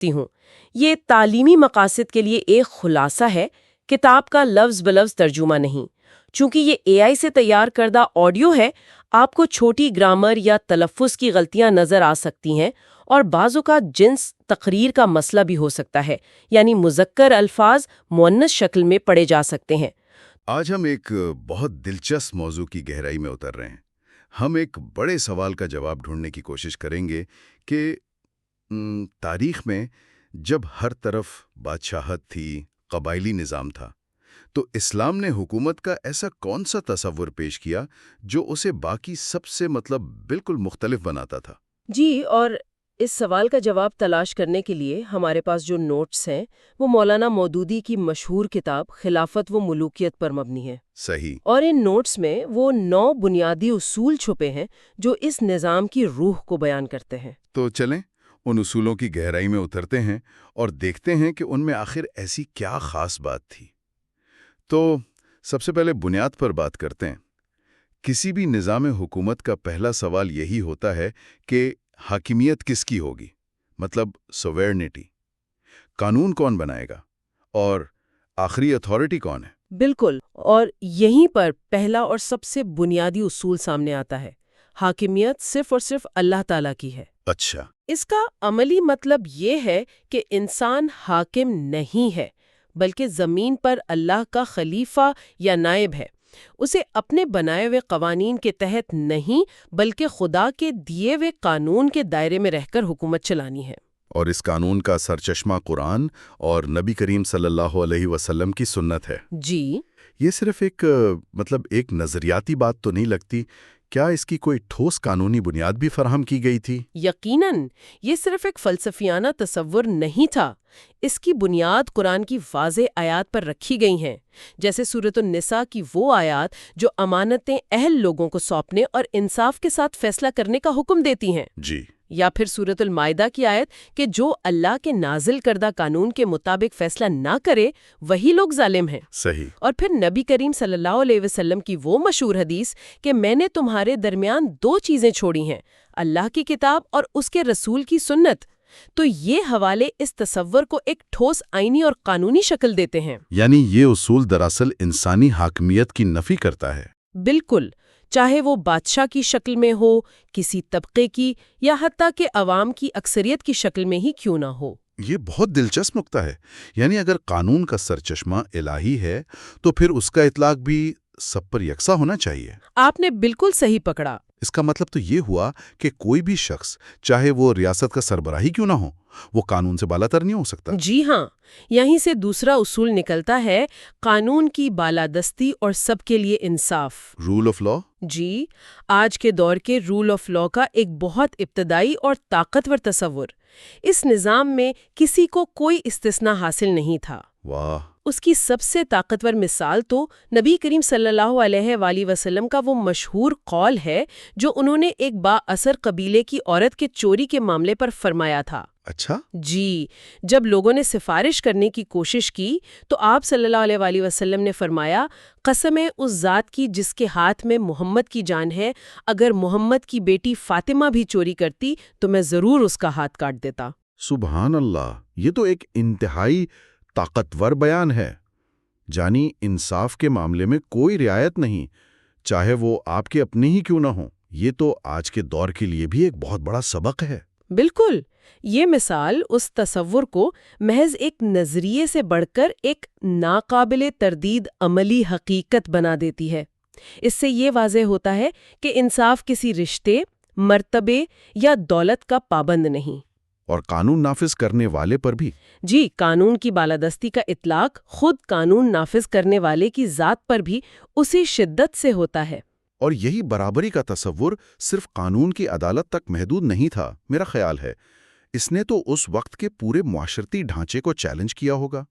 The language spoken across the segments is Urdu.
سکتی ہوں۔ یہ تعلیمی مقاصد کے لیے ایک خلاصہ ہے، کتاب کا لفظ بلفظ ترجمہ نہیں۔ چونکہ یہ اے آئی سے تیار کردہ آڈیو ہے، آپ کو چھوٹی گرامر یا تلفظ کی غلطیاں نظر آ سکتی ہیں، اور بعض اوقات جنس تقریر کا مسئلہ بھی ہو سکتا ہے، یعنی مذکر الفاظ مؤنث شکل میں پڑھے جا سکتے ہیں۔ آج ہم ایک بہت دلچسپ موضوع کی گہرائی میں اتر رہے ہیں۔ ہم ایک بڑے سوال کا جواب ڈھونڈنے کی کوشش کریں گے کہ تاریخ میں جب ہر طرف بادشاہت تھی، قبائلی نظام تھا، تو اسلام نے حکومت کا ایسا کون سا تصور پیش کیا جو اسے باقی سب سے بالکل مختلف بناتا تھا؟ جی، اور اس سوال کا جواب تلاش کرنے کے لیے ہمارے پاس جو نوٹس ہیں وہ مولانا مودودی کی مشہور کتاب خلافت و ملوکیت پر مبنی ہے۔ صحیح۔ اور ان نوٹس میں وہ 9 بنیادی اصول چھپے ہیں جو اس نظام کی روح کو بیان کرتے ہیں۔ تو چلیں ان اصولوں کی گہرائی میں اترتے ہیں اور دیکھتے ہیں کہ ان میں آخر ایسی کیا خاص بات تھی۔ تو سب سے پہلے بنیاد پر بات کرتے ہیں۔ کسی بھی نظام حکومت کا پہلا سوال یہی ہوتا ہے کہ حاکمیت کس کی ہوگی، مطلب سوورنٹی۔ قانون کون بنائے گا اور آخری اتھارٹی کون ہے؟ بالکل، اور یہیں پر پہلا اور سب سے بنیادی اصول سامنے آتا ہے۔ حاکمیت صرف اور صرف اللہ تعالیٰ کی ہے۔ اچھا۔ اس کا عملی مطلب یہ ہے کہ انسان حاکم نہیں ہے، بلکہ زمین پر اللہ کا خلیفہ یا نائب ہے۔ اسے اپنے بنائے ہوئے قوانین کے تحت نہیں، بلکہ خدا کے دیے ہوئے قانون کے دائرے میں رہ کر حکومت چلانی ہے۔ اور اس قانون کا سرچشمہ قرآن اور نبی کریم صلی اللہ علیہ وسلم کی سنت ہے۔ جی، یہ صرف ایک نظریاتی بات تو نہیں لگتی، کیا اس کی کوئی ٹھوس قانونی بنیاد بھی فراہم کی گئی تھی؟ یقیناً، یہ صرف ایک فلسفیانہ تصور نہیں تھا۔ اس کی بنیاد قرآن کی واضح آیات پر رکھی گئی ہیں، جیسے سورۃ النساء کی وہ آیات جو امانتیں اہل لوگوں کو سونپنے اور انصاف کے ساتھ فیصلہ کرنے کا حکم دیتی ہیں۔ جی۔ یا پھر سورۃ المائدہ کی آیت کہ جو اللہ کے نازل کردہ قانون کے مطابق فیصلہ نہ کرے وہی لوگ ظالم ہیں۔ صحیح۔ اور پھر نبی کریم صلی اللہ علیہ وسلم کی وہ مشہور حدیث کہ میں نے تمہارے درمیان 2 چیزیں چھوڑی ہیں، اللہ کی کتاب اور اس کے رسول کی سنت۔ تو یہ حوالے اس تصور کو ایک ٹھوس آئینی اور قانونی شکل دیتے ہیں۔ یعنی یہ اصول دراصل انسانی حاکمیت کی نفی کرتا ہے۔ بالکل، چاہے وہ بادشاہ کی شکل میں ہو، کسی طبقے کی، یا حتیٰ کہ عوام کی اکثریت کی شکل میں ہی کیوں نہ ہو۔ یہ بہت دلچسپ نکتہ ہے۔ یعنی اگر قانون کا سرچشمہ الہی ہے تو پھر اس کا اطلاق بھی سب پر یکساں ہونا چاہیے۔ آپ نے بالکل صحیح پکڑا۔ اس کا مطلب تو یہ ہوا کہ کوئی بھی شخص، چاہے وہ ریاست کا سربراہی کیوں نہ ہو، وہ قانون سے بالاتر نہیں ہو سکتا۔ جی ہاں، یہیں سے دوسرا اصول نکلتا ہے، قانون کی بالادستی اور سب کے لیے انصاف۔ Role of law. جی، آج کے دور کے رول آف لا کا ایک بہت ابتدائی اور طاقتور تصور۔ اس نظام میں کسی کو کوئی استثناء حاصل نہیں تھا۔ واہ۔ اس کی سب سے طاقتور مثال تو نبی کریم صلی اللہ علیہ وآلہ وسلم کا وہ مشہور قول ہے جو انہوں نے ایک با اثر قبیلے کی عورت کے چوری کے معاملے پر فرمایا تھا۔ اچھا۔ جی، جب لوگوں نے سفارش کرنے کی کوشش کی تو آپ صلی اللہ علیہ وآلہ وسلم نے فرمایا، قسم ہے اس ذات کی جس کے ہاتھ میں محمد کی جان ہے، اگر محمد کی بیٹی فاطمہ بھی چوری کرتی تو میں ضرور اس کا ہاتھ کاٹ دیتا۔ سبحان اللہ، یہ تو ایک انتہائی طاقتور بیان ہے۔ جانی انصاف کے معاملے میں کوئی رعایت نہیں، چاہے وہ آپ کے اپنے ہی کیوں نہ ہوں۔ یہ تو آج کے دور کے لیے بھی ایک بہت بڑا سبق ہے۔ بالکل، یہ مثال اس تصور کو محض ایک نظریے سے بڑھ کر ایک ناقابل تردید عملی حقیقت بنا دیتی ہے۔ اس سے یہ واضح ہوتا ہے کہ انصاف کسی رشتے، مرتبے یا دولت کا پابند نہیں۔ اور قانون نافذ کرنے والے پر بھی۔ جی، قانون کی بالادستی کا اطلاق خود قانون نافذ کرنے والے کی ذات پر بھی اسی شدت سے ہوتا ہے۔ اور یہی برابری کا تصور صرف قانون کی عدالت تک محدود نہیں تھا، میرا خیال ہے اس نے تو اس وقت کے پورے معاشرتی ڈھانچے کو چیلنج کیا ہوگا،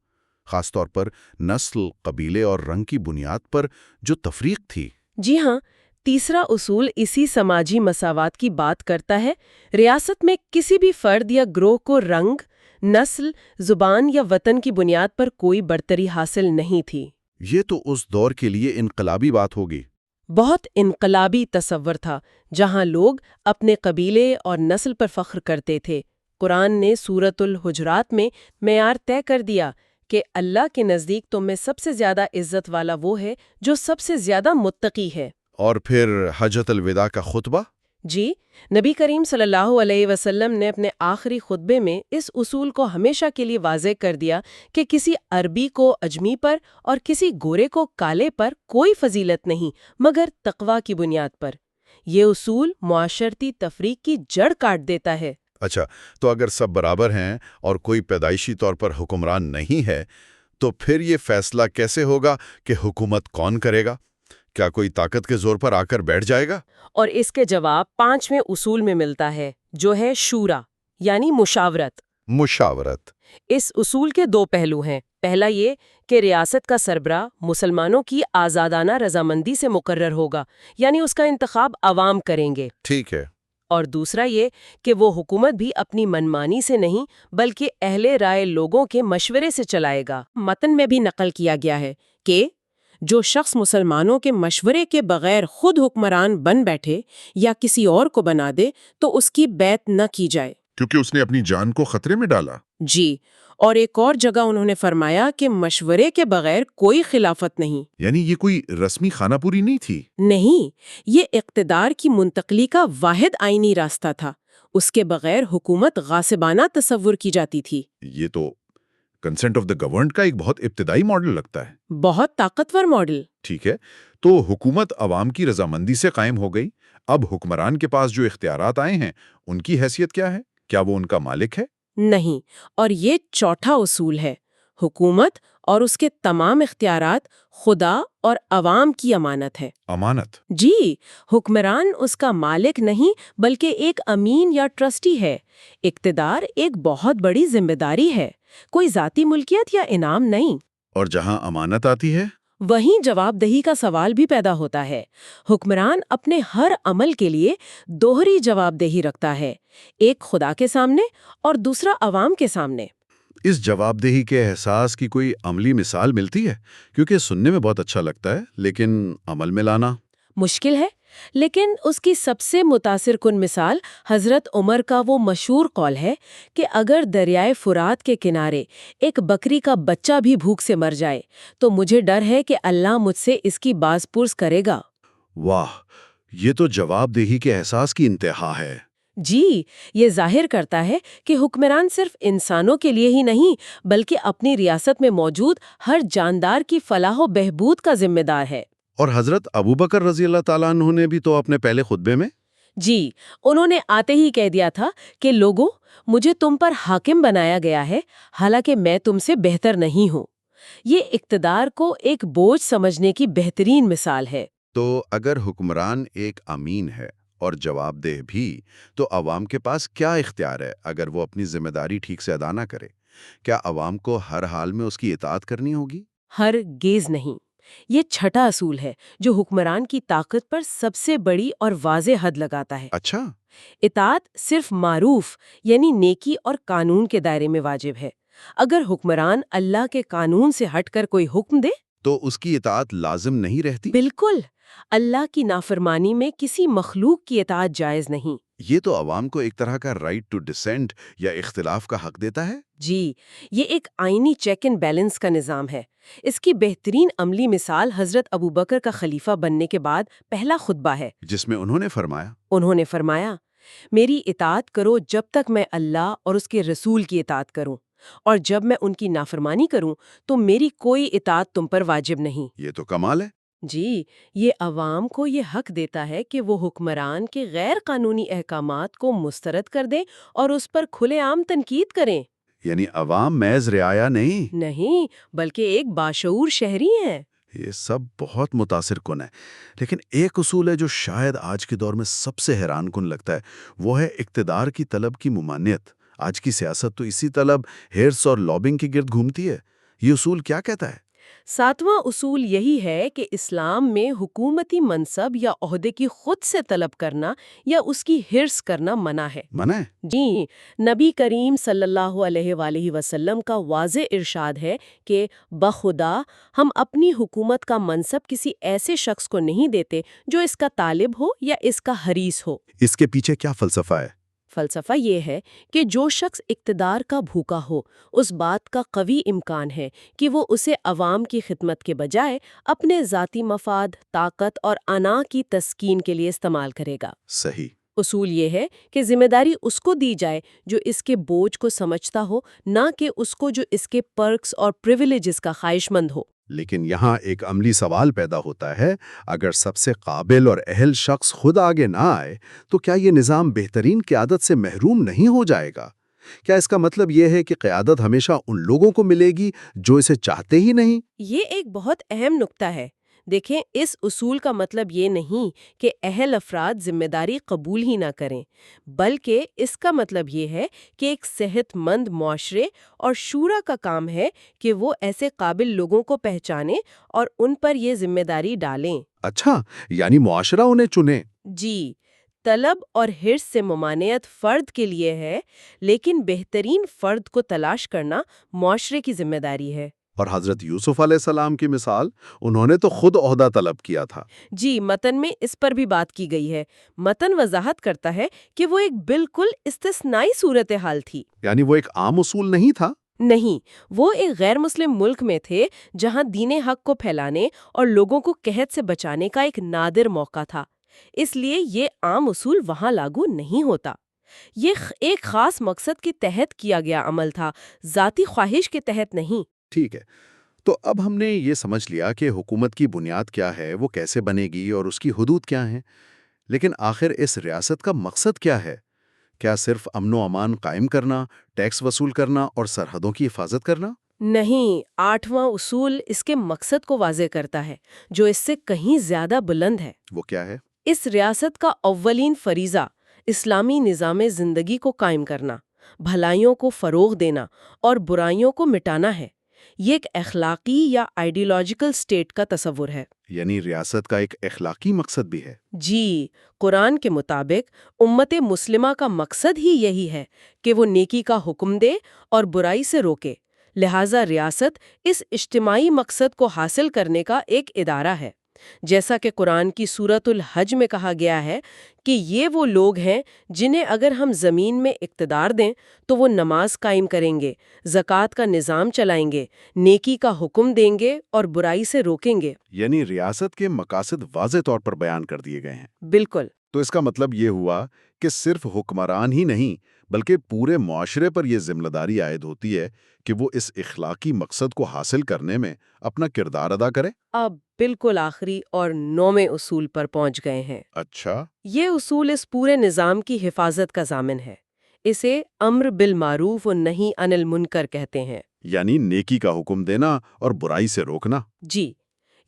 خاص طور پر نسل، قبیلے اور رنگ کی بنیاد پر جو تفریق تھی۔ جی ہاں، تیسرا اصول اسی سماجی مساوات کی بات کرتا ہے۔ ریاست میں کسی بھی فرد یا گروہ کو رنگ، نسل، زبان یا وطن کی بنیاد پر کوئی برتری حاصل نہیں تھی۔ یہ تو اس دور کے لیے انقلابی بات ہوگی۔ بہت انقلابی تصور تھا، جہاں لوگ اپنے قبیلے اور نسل پر فخر کرتے تھے، قرآن نے سورۃ الحجرات میں معیار طے کر دیا کہ اللہ کے نزدیک تم میں سب سے زیادہ عزت والا وہ ہے جو سب سے زیادہ متقی ہے۔ اور پھر حجۃ الوداع کا خطبہ؟ جی، نبی کریم صلی اللہ علیہ وسلم نے اپنے آخری خطبے میں اس اصول کو ہمیشہ کے لیے واضح کر دیا کہ کسی عربی کو عجمی پر اور کسی گورے کو کالے پر کوئی فضیلت نہیں مگر تقوی کی بنیاد پر۔ یہ اصول معاشرتی تفریق کی جڑ کاٹ دیتا ہے۔ اچھا، تو اگر سب برابر ہیں اور کوئی پیدائشی طور پر حکمران نہیں ہے تو پھر یہ فیصلہ کیسے ہوگا کہ حکومت کون کرے گا؟ کیا کوئی طاقت کے زور پر آ کر بیٹھ جائے گا؟ اور اس کے جواب 5ویں اصول میں ملتا ہے، جو ہے شورا یعنی مشاورت۔ مشاورت۔ اس اصول کے 2 پہلو ہیں۔ پہلا یہ کہ ریاست کا سربراہ مسلمانوں کی آزادانہ رضامندی سے مقرر ہوگا، یعنی اس کا انتخاب عوام کریں گے۔ ٹھیک ہے۔ اور دوسرا یہ کہ وہ حکومت بھی اپنی منمانی سے نہیں بلکہ اہل رائے لوگوں کے مشورے سے چلائے گا۔ متن میں بھی نقل کیا گیا ہے کہ جو شخص مسلمانوں کے مشورے کے بغیر خود حکمران بن بیٹھے یا کسی اور کو بنا دے تو اس کی بیعت نہ کی جائے، کیونکہ اس نے اپنی جان کو خطرے میں ڈالا۔ جی، اور ایک اور جگہ انہوں نے فرمایا کہ مشورے کے بغیر کوئی خلافت نہیں۔ یعنی یہ کوئی رسمی خانہ پوری نہیں تھی۔ نہیں، یہ اقتدار کی منتقلی کا واحد آئینی راستہ تھا۔ اس کے بغیر حکومت غاصبانہ تصور کی جاتی تھی۔ یہ تو کنسنٹ آف دا گورنڈ کا ایک بہت ابتدائی ماڈل لگتا ہے۔ بہت طاقتور ماڈل۔ ٹھیک ہے، تو حکومت عوام کی رضامندی سے قائم ہو گئی۔ اب حکمران کے پاس جو اختیارات آئے ہیں ان کی حیثیت کیا ہے؟ کیا وہ ان کا مالک ہے؟ نہیں، اور یہ چوتھا اصول ہے۔ حکومت اور اس کے تمام اختیارات خدا اور عوام کی امانت ہے۔ امانت؟ جی، حکمران اس کا مالک نہیں بلکہ ایک امین یا ٹرسٹی ہے۔ اقتدار ایک بہت بڑی ذمہ داری ہے، کوئی ذاتی ملکیت یا انعام نہیں۔ اور جہاں امانت آتی ہے؟ وہیں جواب دہی کا سوال بھی پیدا ہوتا ہے۔ حکمران اپنے ہر عمل کے لیے دوہری جواب دہی رکھتا ہے، ایک خدا کے سامنے اور دوسرا عوام کے سامنے۔ اس جواب دہی کے احساس کی کوئی عملی مثال ملتی ہے؟ کیونکہ سننے میں بہت اچھا لگتا ہے لیکن عمل میں لانا مشکل ہے، لیکن اس کی سب سے متاثر کن مثال حضرت عمر کا وہ مشہور قول ہے کہ اگر دریائے فرات کے کنارے ایک بکری کا بچہ بھی بھوک سے مر جائے تو مجھے ڈر ہے کہ اللہ مجھ سے اس کی باز پرس کرے گا۔ واہ، یہ تو جواب دہی کے احساس کی انتہا ہے۔ جی، یہ ظاہر کرتا ہے کہ حکمران صرف انسانوں کے لیے ہی نہیں بلکہ اپنی ریاست میں موجود ہر جاندار کی فلاح و بہبود کا ذمہ دار ہے۔ اور حضرت ابوبکر رضی اللہ تعالیٰ عنہ نے بھی تو اپنے پہلے خطبے میں جی، انہوں نے آتے ہی کہہ دیا تھا کہ لوگوں، مجھے تم پر حاکم بنایا گیا ہے حالانکہ میں تم سے بہتر نہیں ہوں۔ یہ اقتدار کو ایک بوجھ سمجھنے کی بہترین مثال ہے۔ تو اگر حکمران ایک امین ہے اور جواب دہ بھی، تو عوام کے پاس کیا اختیار ہے اگر وہ اپنی ذمہ داری ٹھیک سے ادا نہ کرے؟ کیا عوام کو ہر حال میں اس کی اطاعت کرنی ہوگی؟ ہرگز نہیں۔ یہ چھٹا اصول ہے جو حکمران کی طاقت پر سب سے بڑی اور واضح حد لگاتا ہے۔ اچھا، اطاعت صرف معروف یعنی نیکی اور قانون کے دائرے میں واجب ہے۔ اگر حکمران اللہ کے قانون سے ہٹ کر کوئی حکم دے تو اس کی اطاعت لازم نہیں رہتی؟ بالکل، اللہ کی نافرمانی میں کسی مخلوق کی اطاعت جائز نہیں۔ یہ تو عوام کو ایک طرح کا رائٹ ٹو ڈسینٹ یا اختلاف کا حق دیتا ہے۔ جی، یہ ایک آئینی چیک اینڈ بیلنس کا نظام ہے۔ اس کی بہترین عملی مثال حضرت ابوبکر کا خلیفہ بننے کے بعد پہلا خطبہ ہے، جس میں انہوں نے فرمایا میری اطاعت کرو جب تک میں اللہ اور اس کے رسول کی اطاعت کروں، اور جب میں ان کی نافرمانی کروں تو میری کوئی اطاعت تم پر واجب نہیں۔ یہ تو کمال ہے۔ جی، یہ عوام کو یہ حق دیتا ہے کہ وہ حکمران کے غیر قانونی احکامات کو مسترد کر دیں اور اس پر کھلے عام تنقید کریں۔ یعنی عوام محض رعایا نہیں بلکہ ایک باشعور شہری ہیں۔ یہ سب بہت متاثر کن ہے، لیکن ایک اصول ہے جو شاید آج کے دور میں سب سے حیران کن لگتا ہے، وہ ہے اقتدار کی طلب کی ممانعت۔ آج کی سیاست تو اسی طلب، ہرس اور لابنگ کے گرد گھومتی ہے۔ یہ اصول کیا کہتا ہے؟ 7واں اصول یہی ہے کہ اسلام میں حکومتی منصب یا عہدے کی خود سے طلب کرنا یا اس کی ہرس کرنا منع ہے۔ منع ہے؟ جی، نبی کریم صلی اللہ علیہ وآلہ وسلم کا واضح ارشاد ہے کہ بخدا ہم اپنی حکومت کا منصب کسی ایسے شخص کو نہیں دیتے جو اس کا طالب ہو یا اس کا حریص ہو۔ اس کے پیچھے کیا فلسفہ ہے؟ فلسفہ یہ ہے کہ جو شخص اقتدار کا بھوکا ہو، اس بات کا قوی امکان ہے کہ وہ اسے عوام کی خدمت کے بجائے اپنے ذاتی مفاد، طاقت اور انا کی تسکین کے لیے استعمال کرے گا۔ صحیح۔ اصول یہ ہے کہ ذمہ داری اس کو دی جائے جو اس کے بوجھ کو سمجھتا ہو، نہ کہ اس کو جو اس کے پرکس اور پریویلیجز کا خواہش مند ہو۔ لیکن یہاں ایک عملی سوال پیدا ہوتا ہے، اگر سب سے قابل اور اہل شخص خود آگے نہ آئے تو کیا یہ نظام بہترین قیادت سے محروم نہیں ہو جائے گا؟ کیا اس کا مطلب یہ ہے کہ قیادت ہمیشہ ان لوگوں کو ملے گی جو اسے چاہتے ہی نہیں؟ یہ ایک بہت اہم نکتہ ہے۔ دیکھیں، اس اصول کا مطلب یہ نہیں کہ اہل افراد ذمہ داری قبول ہی نہ کریں، بلکہ اس کا مطلب یہ ہے کہ ایک صحت مند معاشرے اور شورا کا کام ہے کہ وہ ایسے قابل لوگوں کو پہچانے اور ان پر یہ ذمہ داری ڈالیں۔ اچھا، یعنی معاشرہ انہیں چنے۔ جی، طلب اور حرص سے ممانعت فرد کے لیے ہے، لیکن بہترین فرد کو تلاش کرنا معاشرے کی ذمہ داری ہے۔ اور حضرت یوسف علیہ السلام کی مثال، انہوں نے تو خود عہدہ طلب کیا تھا۔ جی، متن میں اس پر بھی بات کی گئی ہے۔ متن وضاحت کرتا ہے کہ وہ ایک بالکل استثنائی صورتحال تھی۔ یعنی وہ ایک عام اصول نہیں تھا؟ نہیں، وہ ایک غیر مسلم ملک میں تھے جہاں دین حق کو پھیلانے اور لوگوں کو قحط سے بچانے کا ایک نادر موقع تھا۔ اس لیے یہ عام اصول وہاں لاگو نہیں ہوتا۔ یہ ایک خاص مقصد کے تحت کیا گیا عمل تھا، ذاتی خواہش کے تحت نہیں۔ ٹھیک ہے، تو اب ہم نے یہ سمجھ لیا کہ حکومت کی بنیاد کیا ہے، وہ کیسے بنے گی اور اس کی حدود کیا ہیں، لیکن آخر اس ریاست کا مقصد کیا ہے؟ کیا صرف امن و امان قائم کرنا، ٹیکس وصول کرنا اور سرحدوں کی حفاظت کرنا؟ نہیں، 8واں اصول اس کے مقصد کو واضح کرتا ہے، جو اس سے کہیں زیادہ بلند ہے۔ وہ کیا ہے؟ اس ریاست کا اولین فریضہ اسلامی نظام زندگی کو قائم کرنا، بھلائیوں کو فروغ دینا اور برائیوں کو مٹانا ہے۔ یہ ایک اخلاقی یا آئیڈیولوجیکل سٹیٹ کا تصور ہے۔ یعنی ریاست کا ایک اخلاقی مقصد بھی ہے؟ جی، قرآن کے مطابق امت مسلمہ کا مقصد ہی یہی ہے کہ وہ نیکی کا حکم دے اور برائی سے روکے، لہٰذا ریاست اس اجتماعی مقصد کو حاصل کرنے کا ایک ادارہ ہے۔ جیسا کہ قرآن کی سورۃ الحج میں کہا گیا ہے کہ یہ وہ لوگ ہیں جنہیں اگر ہم زمین میں اقتدار دیں تو وہ نماز قائم کریں گے، زکوٰۃ کا نظام چلائیں گے، نیکی کا حکم دیں گے اور برائی سے روکیں گے۔ یعنی ریاست کے مقاصد واضح طور پر بیان کر دیے گئے ہیں۔ بالکل۔ تو اس کا مطلب یہ ہوا کہ صرف حکمران ہی نہیں بلکہ پورے معاشرے پر یہ ذمہ داری عائد ہوتی ہے کہ وہ اس اخلاقی مقصد کو حاصل کرنے میں اپنا کردار ادا کرے۔ اب بالکل آخری اور 9ویں اصول پر پہنچ گئے ہیں۔ اچھا، یہ اصول اس پورے نظام کی حفاظت کا ضامن ہے۔ اسے امر بالمعروف و نہی عن المنکر کہتے ہیں۔ یعنی نیکی کا حکم دینا اور برائی سے روکنا۔ جی،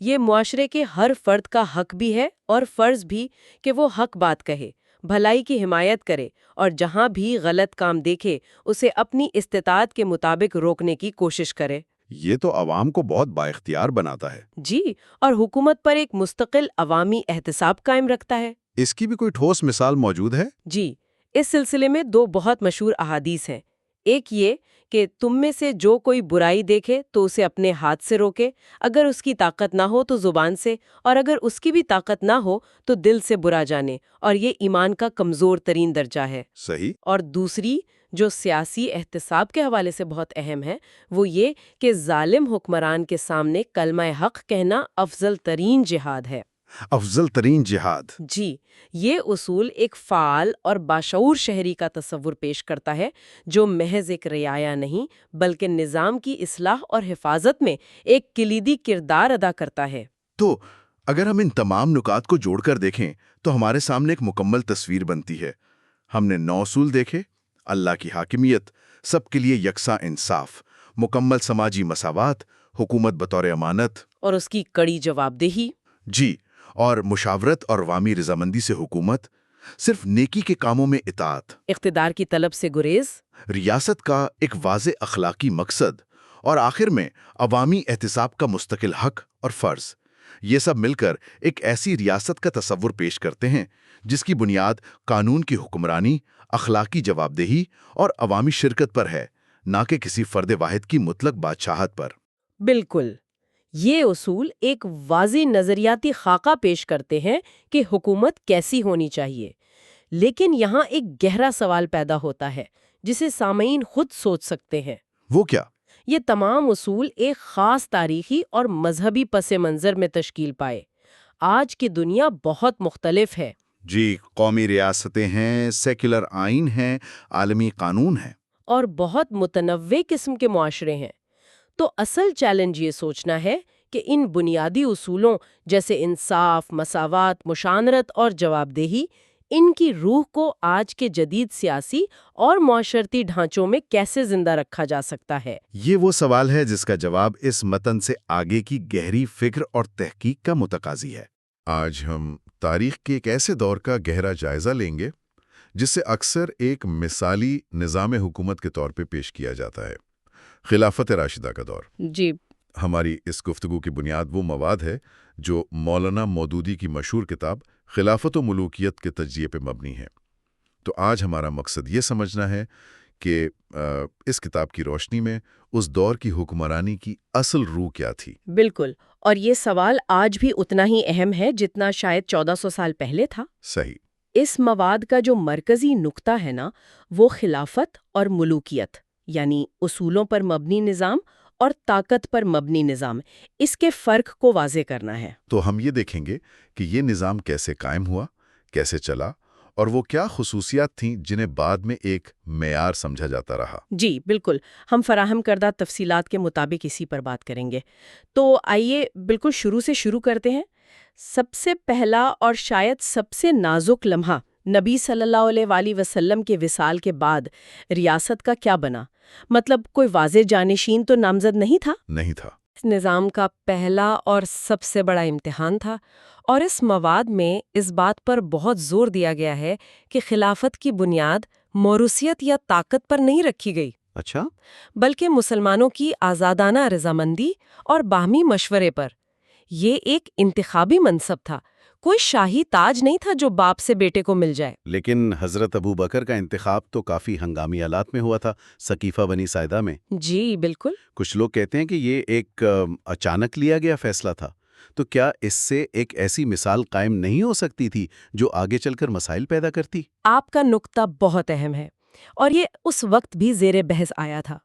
یہ معاشرے کے ہر فرد کا حق بھی ہے اور فرض بھی کہ وہ حق بات کہے، بھلائی کی حمایت کرے اور جہاں بھی غلط کام دیکھے اسے اپنی استطاعت کے مطابق روکنے کی کوشش کرے۔ یہ تو عوام کو بہت بااختیار بناتا ہے۔ جی، اور حکومت پر ایک مستقل عوامی احتساب قائم رکھتا ہے۔ اس کی بھی کوئی ٹھوس مثال موجود ہے؟ جی، اس سلسلے میں 2 بہت مشہور احادیث ہیں۔ ایک یہ کہ تم میں سے جو کوئی برائی دیکھے تو اسے اپنے ہاتھ سے روکے، اگر اس کی طاقت نہ ہو تو زبان سے، اور اگر اس کی بھی طاقت نہ ہو تو دل سے برا جانے، اور یہ ایمان کا کمزور ترین درجہ ہے۔ صحیح۔ اور دوسری، جو سیاسی احتساب کے حوالے سے بہت اہم ہے، وہ یہ کہ ظالم حکمران کے سامنے کلمہ حق کہنا افضل ترین جہاد ہے۔ افضل ترین جہاد۔ جی، یہ اصول ایک فعال اور باشعور شہری کا تصور پیش کرتا ہے جو محض ایک رعایا نہیں بلکہ نظام کی اصلاح اور حفاظت میں ایک کلیدی کردار ادا کرتا ہے۔ تو اگر ہم ان تمام نکات کو جوڑ کر دیکھیں تو ہمارے سامنے ایک مکمل تصویر بنتی ہے۔ ہم نے 9 اصول دیکھے: اللہ کی حاکمیت، سب کے لیے یکساں انصاف، مکمل سماجی مساوات، حکومت بطور امانت اور اس کی کڑی جواب دہی۔ جی، اور مشاورت اور عوامی رضامندی سے حکومت، صرف نیکی کے کاموں میں اطاعت، اقتدار کی طلب سے گریز، ریاست کا ایک واضح اخلاقی مقصد، اور آخر میں عوامی احتساب کا مستقل حق اور فرض۔ یہ سب مل کر ایک ایسی ریاست کا تصور پیش کرتے ہیں جس کی بنیاد قانون کی حکمرانی، اخلاقی جواب دہی اور عوامی شرکت پر ہے، نہ کہ کسی فرد واحد کی مطلق بادشاہت پر۔ بالکل۔ یہ اصول ایک واضح نظریاتی خاکہ پیش کرتے ہیں کہ حکومت کیسی ہونی چاہیے، لیکن یہاں ایک گہرا سوال پیدا ہوتا ہے جسے سامعین خود سوچ سکتے ہیں۔ وہ کیا؟ یہ تمام اصول ایک خاص تاریخی اور مذہبی پس منظر میں تشکیل پائے۔ آج کی دنیا بہت مختلف ہے۔ جی، قومی ریاستیں ہیں، سیکولر آئین ہیں، عالمی قانون ہیں۔ اور بہت متنوع قسم کے معاشرے ہیں۔ تو اصل چیلنج یہ سوچنا ہے کہ ان بنیادی اصولوں جیسے انصاف، مساوات، مشانرت اور جواب دہی، ان کی روح کو آج کے جدید سیاسی اور معاشرتی ڈھانچوں میں کیسے زندہ رکھا جا سکتا ہے؟ یہ وہ سوال ہے جس کا جواب اس متن سے آگے کی گہری فکر اور تحقیق کا متقاضی ہے۔ آج ہم تاریخ کے ایک ایسے دور کا گہرا جائزہ لیں گے جسے اکثر ایک مثالی نظام حکومت کے طور پہ پیش کیا جاتا ہے، خلافت راشدہ کا دور۔ جی، ہماری اس گفتگو کی بنیاد وہ مواد ہے جو مولانا مودودی کی مشہور کتاب خلافت و ملوکیت کے تجزیے پہ مبنی ہے۔ تو آج ہمارا مقصد یہ سمجھنا ہے کہ اس کتاب کی روشنی میں اس دور کی حکمرانی کی اصل روح کیا تھی۔ بالکل، اور یہ سوال آج بھی اتنا ہی اہم ہے جتنا شاید 1400 سال پہلے تھا۔ صحیح۔ اس مواد کا جو مرکزی نقطہ ہے نا، وہ خلافت اور ملوکیت، یعنی اصولوں پر مبنی نظام اور طاقت پر مبنی نظام، اس کے فرق کو واضح کرنا ہے۔ تو ہم یہ دیکھیں گے کہ یہ نظام کیسے قائم ہوا، کیسے چلا، اور وہ کیا خصوصیات تھیں جنہیں بعد میں ایک معیار سمجھا جاتا رہا۔ جی بالکل، ہم فراہم کردہ تفصیلات کے مطابق اسی پر بات کریں گے۔ تو آئیے بالکل شروع سے شروع کرتے ہیں۔ سب سے پہلا اور شاید سب سے نازک لمحہ نبی صلی اللہ علیہ وآلہ وسلم کے وصال کے بعد ریاست کا کیا بنا؟ مطلب کوئی واضح جانشین تو نامزد نہیں تھا؟ نہیں تھا۔ اس نظام کا پہلا اور سب سے بڑا امتحان تھا، اور اس مواد میں اس بات پر بہت زور دیا گیا ہے کہ خلافت کی بنیاد موروثیت یا طاقت پر نہیں رکھی گئی، اچھا، بلکہ مسلمانوں کی آزادانہ رضامندی اور باہمی مشورے پر۔ یہ ایک انتخابی منصب تھا، کوئی شاہی تاج نہیں تھا جو باپ سے بیٹے کو مل جائے۔ لیکن حضرت ابو بکر کا انتخاب تو کافی ہنگامی حالات میں ہوا تھا، سقیفہ بنی ساعدہ میں۔ جی بالکل۔ کچھ لوگ کہتے ہیں کہ یہ ایک اچانک لیا گیا فیصلہ تھا۔ تو کیا اس سے ایک ایسی مثال قائم نہیں ہو سکتی تھی جو آگے چل کر مسائل پیدا کرتی؟ آپ کا نقطہ بہت اہم ہے، اور یہ اس وقت بھی زیر بحث آیا تھا۔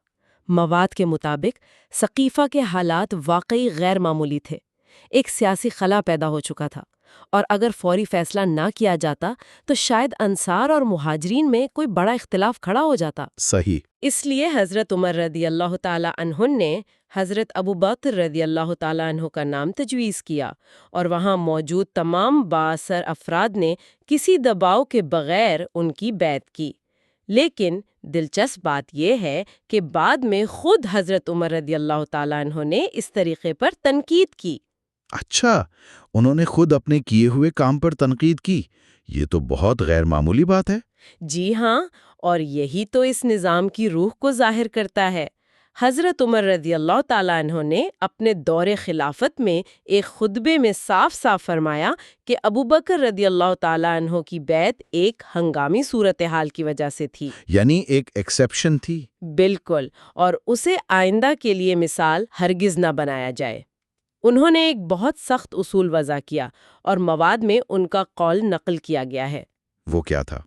مواد کے مطابق سقیفہ کے حالات واقعی غیر معمولی تھے۔ ایک سیاسی خلا پیدا ہو چکا تھا، اور اگر فوری فیصلہ نہ کیا جاتا تو شاید انصار اور مہاجرین میں کوئی بڑا اختلاف کھڑا ہو جاتا۔ صحیح۔ اس لیے حضرت عمر رضی اللہ تعالی عنہ نے حضرت ابو بکر رضی اللہ تعالی عنہ کا نام تجویز کیا، اور وہاں موجود تمام بااثر افراد نے کسی دباؤ کے بغیر ان کی بیعت کی۔ لیکن دلچسپ بات یہ ہے کہ بعد میں خود حضرت عمر رضی اللہ تعالی عنہ نے اس طریقے پر تنقید کی۔ اچھا، انہوں نے خود اپنے کیے ہوئے کام پر تنقید کی۔ یہ تو بہت غیر معمولی بات ہے۔ جی ہاں، اور یہی تو اس نظام کی روح کو ظاہر کرتا ہے۔ حضرت عمر رضی اللہ تعالیٰ عنہ نے اپنے دور خلافت میں ایک خطبے میں صاف صاف فرمایا کہ ابو بکر رضی اللہ تعالیٰ عنہ کی بیعت ایک ہنگامی صورتحال کی وجہ سے تھی۔ یعنی ایک ایکسیپشن تھی۔ بالکل، اور اسے آئندہ کے لیے مثال ہرگز نہ بنایا جائے۔ انہوں نے ایک بہت سخت اصول وضع کیا، اور مواد میں ان کا قول نقل کیا گیا ہے۔ وہ کیا تھا؟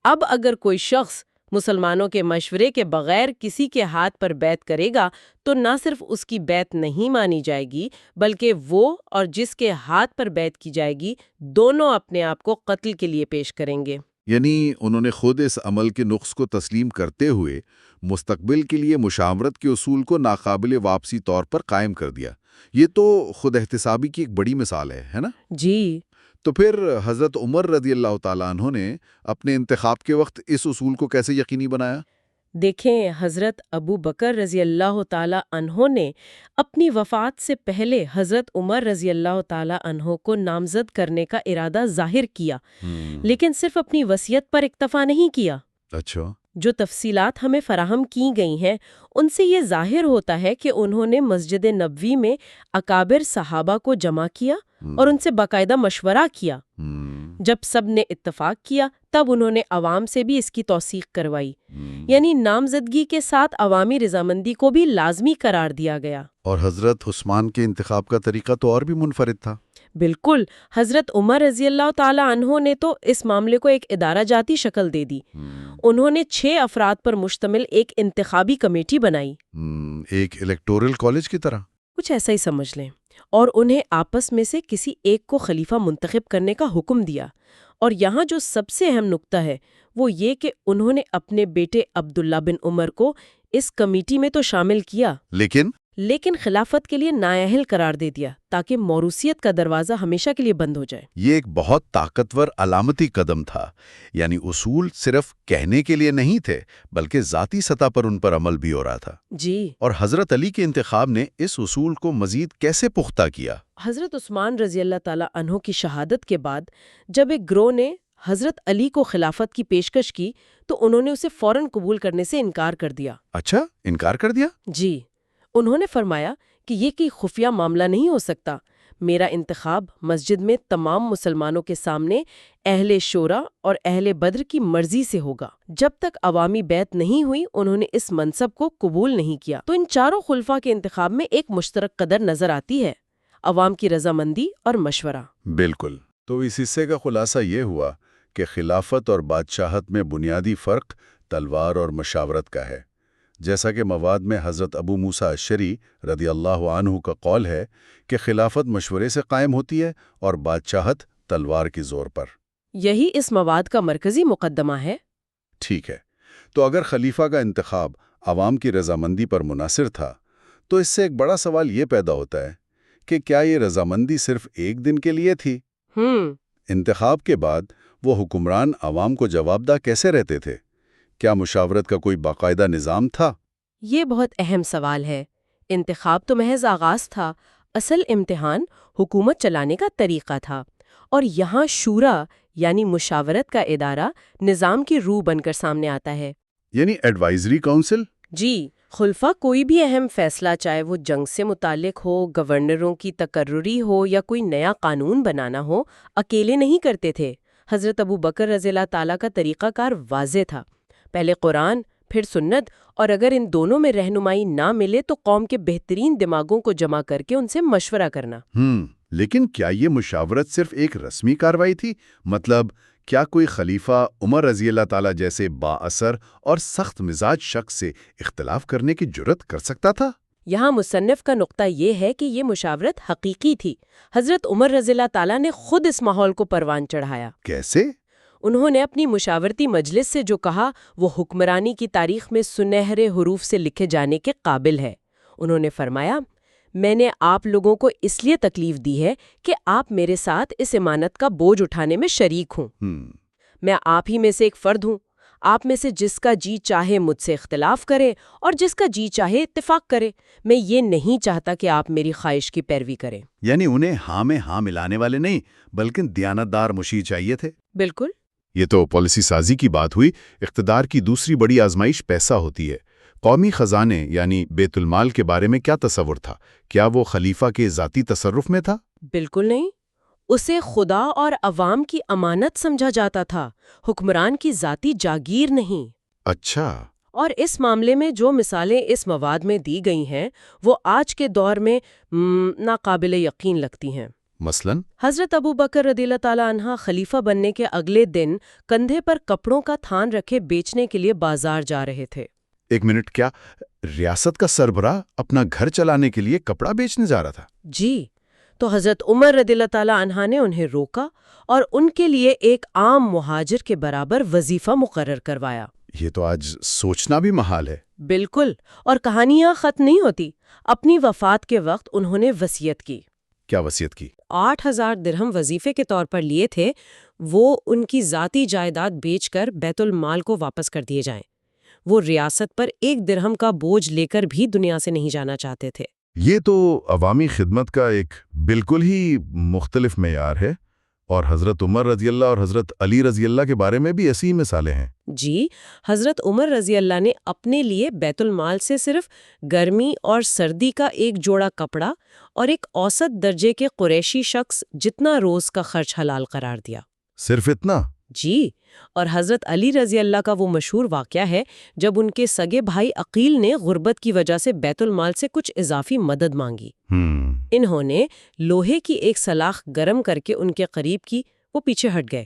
اب اگر کوئی شخص مسلمانوں کے مشورے کے بغیر کسی کے ہاتھ پر بیعت کرے گا تو نہ صرف اس کی بیعت نہیں مانی جائے گی، بلکہ وہ اور جس کے ہاتھ پر بیعت کی جائے گی دونوں اپنے آپ کو قتل کے لیے پیش کریں گے۔ یعنی انہوں نے خود اس عمل کے نقص کو تسلیم کرتے ہوئے مستقبل کے لیے مشاورت کے اصول کو ناقابل واپسی طور پر قائم کر دیا۔ یہ تو خود احتسابی کی ایک بڑی مثال ہے نا؟ جی، تو پھر حضرت عمر رضی اللہ تعالیٰ عنہ نے اپنے انتخاب کے وقت اس اصول کو کیسے یقینی بنایا؟ دیکھیں، حضرت ابو بکر رضی اللہ تعالی عنہ نے اپنی وفات سے پہلے حضرت عمر رضی اللہ تعالی عنہ کو نامزد کرنے کا ارادہ ظاہر کیا، لیکن صرف اپنی وصیت پر اکتفا نہیں کیا۔ اچھا۔ جو تفصیلات ہمیں فراہم کی گئی ہیں ان سے یہ ظاہر ہوتا ہے کہ انہوں نے مسجد نبوی میں اکابر صحابہ کو جمع کیا اور ان سے باقاعدہ مشورہ کیا۔ جب سب نے اتفاق کیا تب انہوں نے عوام سے بھی اس کی توثیق کروائی، یعنی نامزدگی کے ساتھ عوامی رضامندی کو بھی لازمی قرار دیا گیا۔ اور حضرت عثمان کے انتخاب کا طریقہ تو اور بھی منفرد تھا۔ بالکل، حضرت عمر رضی اللہ تعالی عنہ نے تو اس معاملے کو ایک ادارہ جاتی شکل دے دی۔ انہوں نے 6 افراد پر مشتمل ایک انتخابی کمیٹی بنائی، ایک الیکٹورل کالج کی طرح۔ کچھ ایسا ہی سمجھ لیں، اور انہیں آپس میں سے کسی ایک کو خلیفہ منتخب کرنے کا حکم دیا۔ اور یہاں جو سب سے اہم نقطہ ہے وہ یہ کہ انہوں نے اپنے بیٹے عبداللہ بن عمر کو اس کمیٹی میں تو شامل کیا، لیکن خلافت کے لیے نااہل قرار دے دیا تاکہ موروثیت کا دروازہ ہمیشہ کے لیے بند ہو جائے۔ یہ ایک بہت طاقتور علامتی قدم تھا، یعنی اصول صرف کہنے کے لیے نہیں تھے بلکہ ذاتی سطح پر ان پر عمل بھی ہو رہا تھا۔ جی، اور حضرت علی کے انتخاب نے اس اصول کو مزید کیسے پختہ کیا؟ حضرت عثمان رضی اللہ تعالی عنہ کی شہادت کے بعد جب ایک گروہ نے حضرت علی کو خلافت کی پیشکش کی تو انہوں نے اسے فوراً قبول کرنے سے انکار کر دیا۔ اچھا، انکار کر دیا؟ جی، انہوں نے فرمایا کہ یہ کوئی خفیہ معاملہ نہیں ہو سکتا، میرا انتخاب مسجد میں تمام مسلمانوں کے سامنے اہل شورا اور اہل بدر کی مرضی سے ہوگا۔ جب تک عوامی بیعت نہیں ہوئی انہوں نے اس منصب کو قبول نہیں کیا۔ تو ان چاروں خلفاء کے انتخاب میں ایک مشترک قدر نظر آتی ہے، عوام کی رضامندی اور مشورہ۔ بالکل۔ تو اس حصے کا خلاصہ یہ ہوا کہ خلافت اور بادشاہت میں بنیادی فرق تلوار اور مشاورت کا ہے۔ جیسا کہ مواد میں حضرت ابو موسیٰ اشعری رضی اللہ عنہ کا قول ہے کہ خلافت مشورے سے قائم ہوتی ہے اور بادشاہت تلوار کی زور پر۔ یہی اس مواد کا مرکزی مقدمہ ہے۔ ٹھیک ہے، تو اگر خلیفہ کا انتخاب عوام کی رضامندی پر منحصر تھا تو اس سے ایک بڑا سوال یہ پیدا ہوتا ہے کہ کیا یہ رضامندی صرف ایک دن کے لیے تھی؟ انتخاب کے بعد وہ حکمران عوام کو جواب دہ کیسے رہتے تھے؟ کیا مشاورت کا کوئی باقاعدہ نظام تھا؟ یہ بہت اہم سوال ہے۔ انتخاب تو محض آغاز تھا، اصل امتحان حکومت چلانے کا طریقہ تھا، اور یہاں شورا یعنی مشاورت کا ادارہ نظام کی روح بن کر سامنے آتا ہے۔ یعنی ایڈوائزری کونسل؟ جی، خلفاء کوئی بھی اہم فیصلہ، چاہے وہ جنگ سے متعلق ہو، گورنروں کی تقرری ہو یا کوئی نیا قانون بنانا ہو، اکیلے نہیں کرتے تھے۔ حضرت ابو بکر رضی اللہ تعالیٰ کا طریقہ کار واضح تھا، پہلے قرآن پھر سنت، اور اگر ان دونوں میں رہنمائی نہ ملے تو قوم کے بہترین دماغوں کو جمع کر کے ان سے مشورہ کرنا۔ لیکن کیا یہ مشاورت صرف ایک رسمی کارروائی تھی؟ مطلب کیا کوئی خلیفہ عمر رضی اللہ تعالیٰ جیسے با اثر اور سخت مزاج شخص سے اختلاف کرنے کی جرت کر سکتا تھا؟ یہاں مصنف کا نقطہ یہ ہے کہ یہ مشاورت حقیقی تھی۔ حضرت عمر رضی اللہ تعالیٰ نے خود اس ماحول کو پروان چڑھایا۔ کیسے؟ انہوں نے اپنی مشاورتی مجلس سے جو کہا وہ حکمرانی کی تاریخ میں سنہرے حروف سے لکھے جانے کے قابل ہے۔ انہوں نے فرمایا، میں نے آپ لوگوں کو اس لیے تکلیف دی ہے کہ آپ میرے ساتھ اس امانت کا بوجھ اٹھانے میں شریک ہوں۔ میں آپ ہی میں سے ایک فرد ہوں، آپ میں سے جس کا جی چاہے مجھ سے اختلاف کرے اور جس کا جی چاہے اتفاق کرے، میں یہ نہیں چاہتا کہ آپ میری خواہش کی پیروی کریں۔ یعنی انہیں ہاں میں ہاں ملانے والے نہیں بلکہ دیانتدار مشیر چاہیے تھے۔ بالکل۔ یہ تو پالیسی سازی کی بات ہوئی۔ اقتدار کی دوسری بڑی آزمائش پیسہ ہوتی ہے۔ قومی خزانے یعنی بیت المال کے بارے میں کیا تصور تھا؟ کیا وہ خلیفہ کے ذاتی تصرف میں تھا؟ بالکل نہیں، اسے خدا اور عوام کی امانت سمجھا جاتا تھا، حکمران کی ذاتی جاگیر نہیں۔ اچھا۔ اور اس معاملے میں جو مثالیں اس مواد میں دی گئی ہیں وہ آج کے دور میں ناقابل یقین لگتی ہیں۔ مثلاً حضرت ابو بکر رضی اللہ تعالیٰ عنہ خلیفہ بننے کے اگلے دن کندھے پر کپڑوں کا تھان رکھے بیچنے کے لیے بازار جا رہے تھے۔ ایک منٹ، کیا ریاست کا سربراہ اپنا گھر چلانے کے لیے کپڑا بیچنے جا رہا تھا؟ جی، تو حضرت عمر رضی اللہ تعالیٰ عنہ نے انہیں روکا اور ان کے لیے ایک عام مہاجر کے برابر وظیفہ مقرر کروایا۔ یہ تو آج سوچنا بھی محال ہے۔ بالکل، اور کہانیاں ختم نہیں ہوتی۔ اپنی وفات کے وقت انہوں نے وصیت کی۔ کیا وصیت کی؟ 8,000 درہم وظیفے کے طور پر لیے تھے، وہ ان کی ذاتی جائیداد بیچ کر بیت المال کو واپس کر دیے جائیں۔ وہ ریاست پر 1 درہم کا بوجھ لے کر بھی دنیا سے نہیں جانا چاہتے تھے۔ یہ تو عوامی خدمت کا ایک بالکل ہی مختلف معیار ہے، اور حضرت عمر رضی اللہ اور حضرت علی رضی اللہ کے بارے میں بھی ایسی مثالیں ہیں۔ جی، حضرت عمر رضی اللہ نے اپنے لیے بیت المال سے صرف گرمی اور سردی کا ایک جوڑا کپڑا اور ایک اوسط درجے کے قریشی شخص جتنا روز کا خرچ حلال قرار دیا۔ صرف اتنا؟ جی، اور حضرت علی رضی اللہ کا وہ مشہور واقعہ ہے جب ان کے سگے بھائی عقیل نے غربت کی وجہ سے بیت المال سے کچھ اضافی مدد مانگی۔ انہوں نے لوہے کی ایک سلاخ گرم کر کے ان کے قریب کی، وہ پیچھے ہٹ گئے۔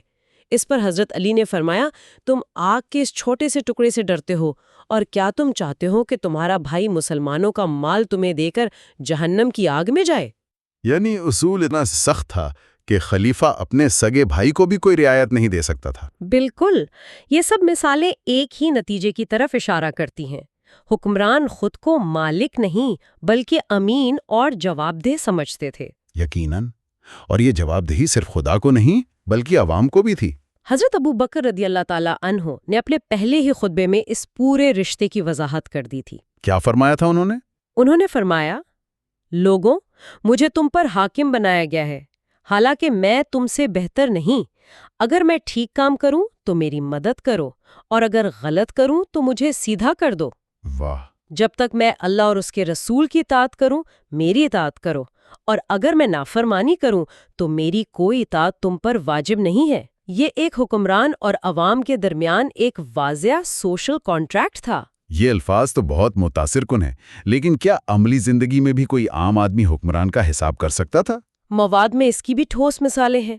اس پر حضرت علی نے فرمایا، تم آگ کے اس چھوٹے سے ٹکڑے سے ڈرتے ہو، اور کیا تم چاہتے ہو کہ تمہارا بھائی مسلمانوں کا مال تمہیں دے کر جہنم کی آگ میں جائے؟ یعنی اصول اتنا سخت تھا کہ خلیفہ اپنے سگے بھائی کو بھی کوئی رعایت نہیں دے سکتا تھا۔ بالکل، یہ سب مثالیں ایک ہی نتیجے کی طرف اشارہ کرتی ہیں۔ حکمران خود کو مالک نہیں بلکہ امین اور جواب دہ سمجھتے تھے۔ یقیناً، اور یہ جواب دہی صرف خدا کو نہیں بلکہ عوام کو بھی تھی۔ حضرت ابو بکر رضی اللہ تعالیٰ عنہ نے اپنے پہلے ہی خطبے میں اس پورے رشتے کی وضاحت کر دی تھی۔ کیا فرمایا تھا انہوں نے؟ انہوں نے فرمایا، لوگوں، مجھے تم پر حاکم بنایا گیا ہے، حالانکہ میں تم سے بہتر نہیں۔ اگر میں ٹھیک کام کروں تو میری مدد کرو، اور اگر غلط کروں تو مجھے سیدھا کر دو۔ واہ! جب تک میں اللہ اور اس کے رسول کی اطاعت کروں، میری اطاعت کرو، اور اگر میں نافرمانی کروں تو میری کوئی اطاعت تم پر واجب نہیں ہے۔ یہ ایک حکمران اور عوام کے درمیان ایک واضح سوشل کانٹریکٹ تھا۔ یہ الفاظ تو بہت متاثر کن ہیں، لیکن کیا عملی زندگی میں بھی کوئی عام آدمی حکمران کا حساب کر سکتا تھا؟ مواد میں اس کی بھی ٹھوس مثالیں ہیں۔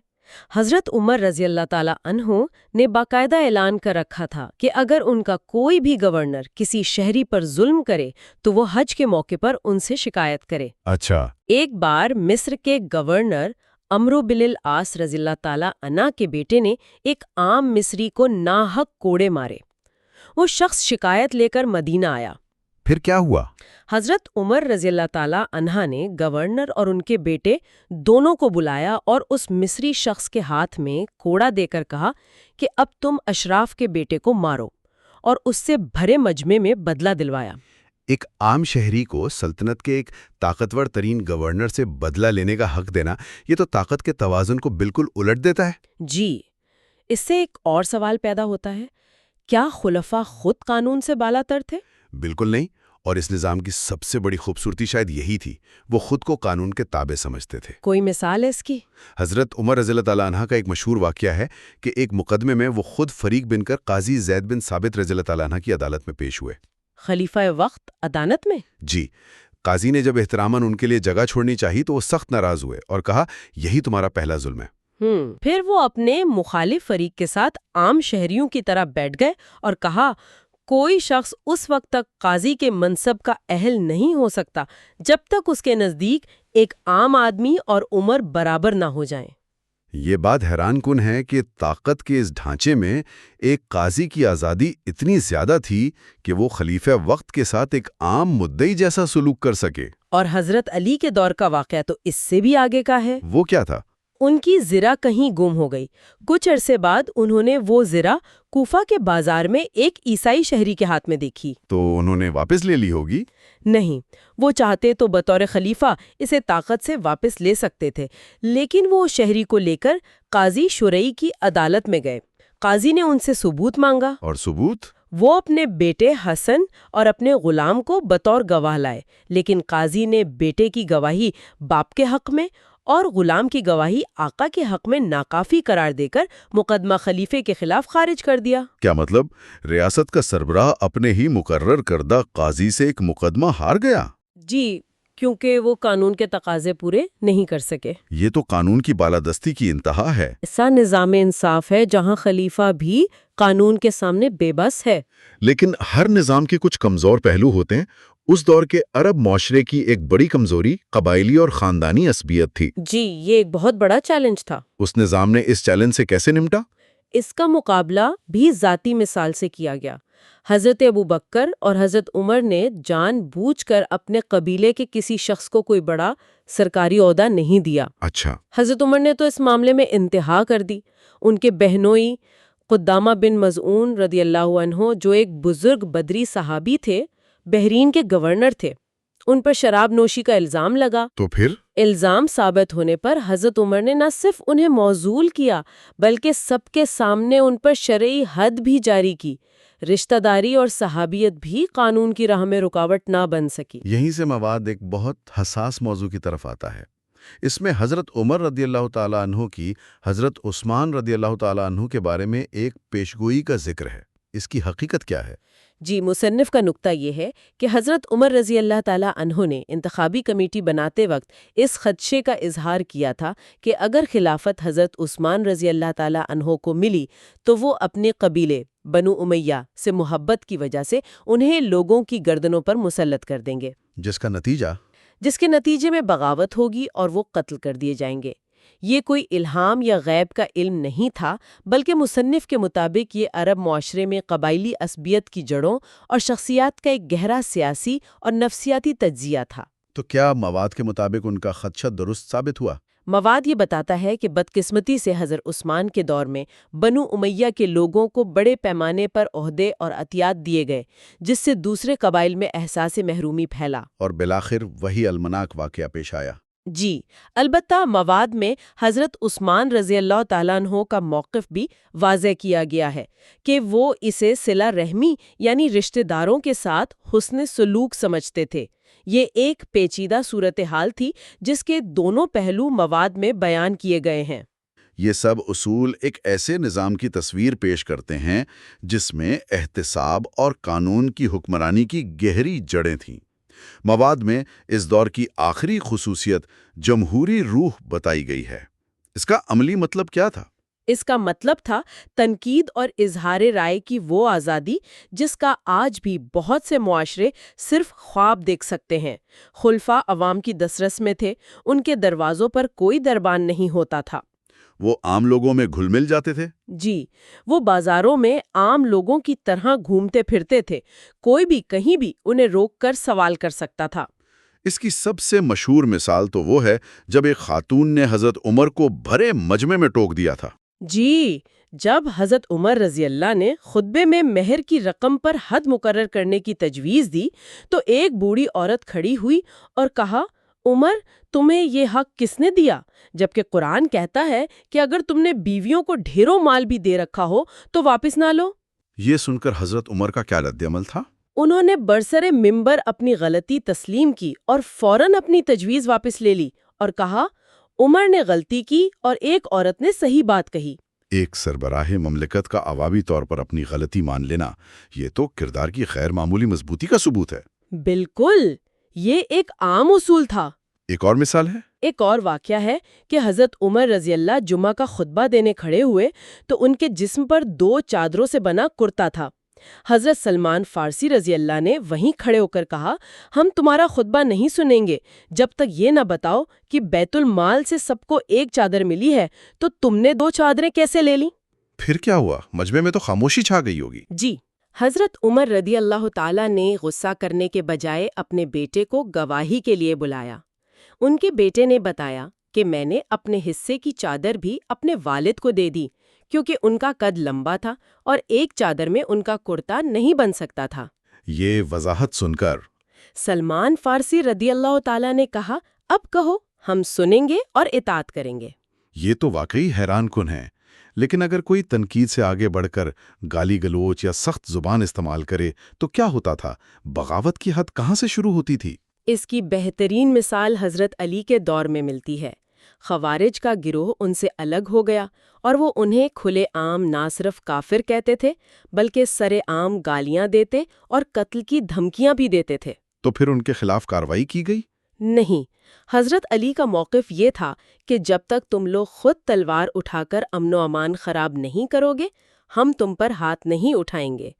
حضرت عمر رضی اللہ تعالیٰ عنہ نے باقاعدہ اعلان کر رکھا تھا کہ اگر ان کا کوئی بھی گورنر کسی شہری پر ظلم کرے تو وہ حج کے موقع پر ان سے شکایت کرے۔ اچھا۔ ایک بار مصر کے گورنر عمرو بن العاص رضی اللہ تعالیٰ عنہ کے بیٹے نے ایک عام مصری کو ناحق کوڑے مارے۔ وہ شخص شکایت لے کر مدینہ آیا۔ پھر کیا ہوا؟ حضرت عمر رضی اللہ تعالیٰ عنہ نے گورنر اور ان کے بیٹے دونوں کو بلایا اور اس مصری شخص کے ہاتھ میں کوڑا دے کر کہا کہ اب تم اشراف کے بیٹے کو مارو، اور اس سے بھرے مجمع میں بدلہ دلوایا۔ ایک عام شہری کو سلطنت کے ایک طاقتور ترین گورنر سے بدلہ لینے کا حق دینا، یہ تو طاقت کے توازن کو بالکل الٹ دیتا ہے۔ جی، اس سے ایک اور سوال پیدا ہوتا ہے، کیا خلفاء خود قانون سے بالا تر تھے؟ بالکل نہیں، اور اس نظام کی سب سے بڑی خوبصورتی شاید یہی تھی، وہ خود کو قانون کے تابع سمجھتے تھے۔ کوئی مثال ہے اس کی؟ حضرت عمر رضی اللہ تعالیٰ عنہ کا ایک مشہور واقعہ ہے کہ ایک مقدمے میں وہ خود فریق بن کر قاضی زید بن ثابت رضی اللہ تعالیٰ عنہ کی عدالت میں پیش ہوئے۔ خلیفہ وقت عدالت میں؟ جی، قاضی نے جب احتراماً ان کے لیے جگہ چھوڑنی چاہی تو وہ سخت ناراض ہوئے اور کہا، یہی تمہارا پہلا ظلم ہے۔ پھر وہ اپنے مخالف فریق کے ساتھ عام شہریوں کی طرح بیٹھ گئے اور کہا، کوئی شخص اس وقت تک قاضی کے منصب کا اہل نہیں ہو سکتا جب تک اس کے نزدیک ایک عام آدمی اور عمر برابر نہ ہو جائیں۔ یہ بات حیران کن ہے کہ طاقت کے اس ڈھانچے میں ایک قاضی کی آزادی اتنی زیادہ تھی کہ وہ خلیفہ وقت کے ساتھ ایک عام مدعی جیسا سلوک کر سکے۔ اور حضرت علی کے دور کا واقعہ تو اس سے بھی آگے کا ہے۔ وہ کیا تھا؟ ان کی زرہ کہیں گم ہو گئی۔ کچھ عرصے بعد انہوں نے وہ زرہ کوفہ کے بازار میں ایک عیسائی شہری کے ہاتھ میں دیکھی۔ تو انہوں نے واپس لے لی ہوگی؟ نہیں، وہ چاہتے تو بطور خلیفہ اسے طاقت سے واپس لے سکتے تھے، لیکن وہ شہری کو لے کر قاضی شرعی کی عدالت میں گئے۔ قاضی نے ان سے ثبوت مانگا، اور ثبوت؟ وہ اپنے بیٹے حسن اور اپنے غلام کو بطور گواہ لائے، لیکن قاضی نے بیٹے کی گواہی باپ کے حق میں اور غلام کی گواہی آقا کے حق میں ناکافی قرار دے کر مقدمہ خلیفے کے خلاف خارج کر دیا۔ کیا مطلب ریاست کا سربراہ اپنے ہی مقرر کردہ قاضی سے ایک مقدمہ ہار گیا؟ جی، کیونکہ وہ قانون کے تقاضے پورے نہیں کر سکے۔ یہ تو قانون کی بالادستی کی انتہا ہے۔ ایسا نظام انصاف ہے جہاں خلیفہ بھی قانون کے سامنے بے بس ہے۔ لیکن ہر نظام کے کچھ کمزور پہلو ہوتے ہیں۔ اس دور کے عرب معاشرے کی ایک بڑی کمزوری قبائلی اور خاندانی عصبیت تھی۔ جی، یہ ایک بہت بڑا چیلنج تھا۔ اس نظام نے اس چیلنج سے کیسے نمٹا؟ اس کا مقابلہ بھی ذاتی مثال سے کیا گیا۔ حضرت ابو بکر اور حضرت عمر نے جان بوجھ کر اپنے قبیلے کے کسی شخص کو کوئی بڑا سرکاری عہدہ نہیں دیا۔ اچھا۔ حضرت عمر نے تو اس معاملے میں انتہا کر دی۔ ان کے بہنوئی قدامہ بن مظعون رضی اللہ عنہ، جو ایک بزرگ بدری صحابی تھے، بحرین کے گورنر تھے، ان پر شراب نوشی کا الزام لگا۔ تو پھر الزام ثابت ہونے پر حضرت عمر نے نہ صرف انہیں معزول کیا بلکہ سب کے سامنے ان پر شرعی حد بھی جاری کی۔ رشتہ داری اور صحابیت بھی قانون کی راہ میں رکاوٹ نہ بن سکی۔ یہیں سے مواد ایک بہت حساس موضوع کی طرف آتا ہے۔ اس میں حضرت عمر رضی اللہ تعالیٰ عنہ کی حضرت عثمان رضی اللہ تعالیٰ عنہ کے بارے میں ایک پیشگوئی کا ذکر ہے۔ اس کی حقیقت کیا ہے؟ جی، مصنف کا نقطہ یہ ہے کہ حضرت عمر رضی اللہ تعالیٰ عنہ نے انتخابی کمیٹی بناتے وقت اس خدشے کا اظہار کیا تھا کہ اگر خلافت حضرت عثمان رضی اللہ تعالیٰ عنہ کو ملی تو وہ اپنے قبیلے بنو امیہ سے محبت کی وجہ سے انہیں لوگوں کی گردنوں پر مسلط کر دیں گے، جس کے نتیجے میں بغاوت ہوگی اور وہ قتل کر دیے جائیں گے۔ یہ کوئی الہام یا غیب کا علم نہیں تھا، بلکہ مصنف کے مطابق یہ عرب معاشرے میں قبائلی عصبیت کی جڑوں اور شخصیات کا ایک گہرا سیاسی اور نفسیاتی تجزیہ تھا۔ تو کیا مواد کے مطابق ان کا خدشہ درست ثابت ہوا؟ مواد یہ بتاتا ہے کہ بدقسمتی سے حضرت عثمان کے دور میں بنو امیہ کے لوگوں کو بڑے پیمانے پر عہدے اور عطیات دیے گئے، جس سے دوسرے قبائل میں احساس محرومی پھیلا اور بالآخر وہی المناک واقعہ پیش آیا۔ جی، البتہ مواد میں حضرت عثمان رضی اللہ تعالیٰ عنہ کا موقف بھی واضح کیا گیا ہے کہ وہ اسے صلہ رحمی یعنی رشتہ داروں کے ساتھ حسن سلوک سمجھتے تھے۔ یہ ایک پیچیدہ صورتحال تھی جس کے دونوں پہلو مواد میں بیان کیے گئے ہیں۔ یہ سب اصول ایک ایسے نظام کی تصویر پیش کرتے ہیں جس میں احتساب اور قانون کی حکمرانی کی گہری جڑیں تھیں۔ مواد میں اس دور کی آخری خصوصیت جمہوری روح بتائی گئی ہے۔ اس کا عملی مطلب کیا تھا؟ اس کا مطلب تھا تنقید اور اظہار رائے کی وہ آزادی جس کا آج بھی بہت سے معاشرے صرف خواب دیکھ سکتے ہیں۔ خلفاء عوام کی دسترس میں تھے، ان کے دروازوں پر کوئی دربان نہیں ہوتا تھا۔ وہ عام لوگوں میں گھل مل جاتے تھے؟ جی، وہ بازاروں میں عام لوگوں کی طرح گھومتے پھرتے تھے، کوئی بھی کہیں بھی انہیں روک کر سوال کر سکتا تھا۔ اس کی سب سے مشہور مثال تو وہ ہے جب ایک خاتون نے حضرت عمر کو بھرے مجمع میں ٹوک دیا تھا۔ جی، جب حضرت عمر رضی اللہ نے خطبے میں مہر کی رقم پر حد مقرر کرنے کی تجویز دی تو ایک بوڑھی عورت کھڑی ہوئی اور کہا، عمر، تمہیں یہ حق کس نے دیا؟ جبکہ قرآن کہتا ہے کہ اگر تم نے بیویوں کو ڈھیروں مال بھی دے رکھا ہو تو واپس نہ لو۔ یہ سن کر حضرت عمر کا کیا رد عمل تھا؟ انہوں نے برسر ممبر اپنی غلطی تسلیم کی اور فوراً اپنی تجویز واپس لے لی اور کہا، عمر نے غلطی کی اور ایک عورت نے صحیح بات کہی۔ ایک سربراہ مملکت کا عوامی طور پر اپنی غلطی مان لینا، یہ تو کردار کی غیر معمولی مضبوطی کا ثبوت ہے۔ بالکل، یہ ایک عام اصول تھا۔ ایک اور مثال ہے؟ ایک اور واقعہ ہے کہ حضرت عمر رضی اللہ جمعہ کا خطبہ دینے کھڑے ہوئے تو ان کے جسم پر 2 چادروں سے بنا کرتا تھا۔ حضرت سلمان فارسی رضی اللہ نے وہیں کھڑے ہو کر کہا، ہم تمہارا خطبہ نہیں سنیں گے جب تک یہ نہ بتاؤ کہ بیت المال سے سب کو ایک چادر ملی ہے تو تم نے 2 چادریں کیسے لے لیں؟ پھر کیا ہوا؟ مجمع میں تو خاموشی چھا گئی ہوگی۔ جی، حضرت عمر رضی اللہ تعالیٰ نے غصہ کرنے کے بجائے اپنے بیٹے کو گواہی کے لیے بلایا۔ ان کے بیٹے نے بتایا کہ میں نے اپنے حصے کی چادر بھی اپنے والد کو دے دی کیونکہ ان کا قد لمبا تھا اور ایک چادر میں ان کا کرتا نہیں بن سکتا تھا۔ یہ وضاحت سن کر سلمان فارسی رضی اللہ تعالیٰ نے کہا، اب کہو، ہم سنیں گے اور اطاعت کریں گے۔ یہ تو واقعی حیران کن ہے، لیکن اگر کوئی تنقید سے آگے بڑھ کر گالی گلوچ یا سخت زبان استعمال کرے تو کیا ہوتا تھا؟ بغاوت کی حد کہاں سے شروع ہوتی تھی؟ اس کی بہترین مثال حضرت علی کے دور میں ملتی ہے۔ خوارج کا گروہ ان سے الگ ہو گیا اور وہ انہیں کھلے عام نہ صرف کافر کہتے تھے بلکہ سرے عام گالیاں دیتے اور قتل کی دھمکیاں بھی دیتے تھے۔ تو پھر ان کے خلاف کارروائی کی گئی؟ نہیں، حضرت علی کا موقف یہ تھا کہ جب تک تم لوگ خود تلوار اٹھا کر امن و امان خراب نہیں کرو گے، ہم تم پر ہاتھ نہیں اٹھائیں گے۔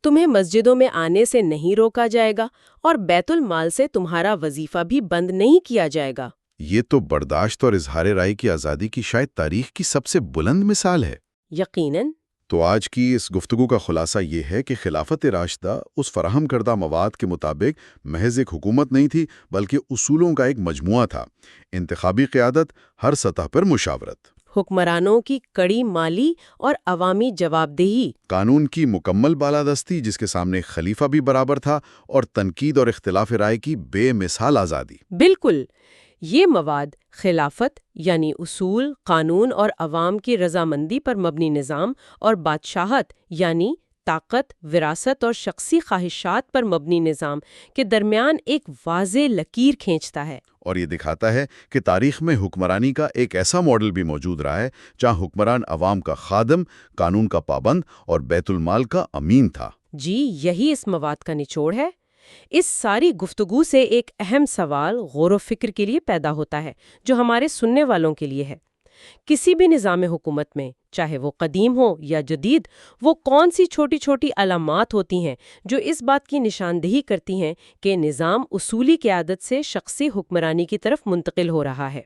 تمہیں مسجدوں میں آنے سے نہیں روکا جائے گا اور بیت المال سے تمہارا وظیفہ بھی بند نہیں کیا جائے گا۔ یہ تو برداشت اور اظہار رائے کی آزادی کی شاید تاریخ کی سب سے بلند مثال ہے۔ یقیناً۔ تو آج کی اس گفتگو کا خلاصہ یہ ہے کہ خلافت راشدہ اس فراہم کردہ مواد کے مطابق محض ایک حکومت نہیں تھی بلکہ اصولوں کا ایک مجموعہ تھا۔ انتخابی قیادت، ہر سطح پر مشاورت، حکمرانوں کی کڑی مالی اور عوامی جواب دہی، قانون کی مکمل بالادستی جس کے سامنے خلیفہ بھی برابر تھا، اور تنقید اور اختلاف رائے کی بے مثال آزادی۔ بالکل، یہ مواد خلافت یعنی اصول، قانون اور عوام کی رضامندی پر مبنی نظام اور بادشاہت یعنی طاقت، وراثت اور شخصی خواہشات پر مبنی نظام کے درمیان ایک واضح لکیر کھینچتا ہے۔ اور یہ دکھاتا ہے کہ تاریخ میں حکمرانی کا ایک ایسا ماڈل بھی موجود رہا ہے جہاں حکمران عوام کا خادم، قانون کا پابند اور بیت المال کا امین تھا۔ جی، یہی اس مواد کا نچوڑ ہے۔ اس ساری گفتگو سے ایک اہم سوال غور و فکر کے لیے پیدا ہوتا ہے، جو ہمارے سننے والوں کے لیے ہے۔ کسی بھی نظام حکومت میں، چاہے وہ قدیم ہو یا جدید، وہ کون سی چھوٹی چھوٹی علامات ہوتی ہیں جو اس بات کی نشاندہی کرتی ہیں کہ نظام اصولی قیادت سے شخصی حکمرانی کی طرف منتقل ہو رہا ہے؟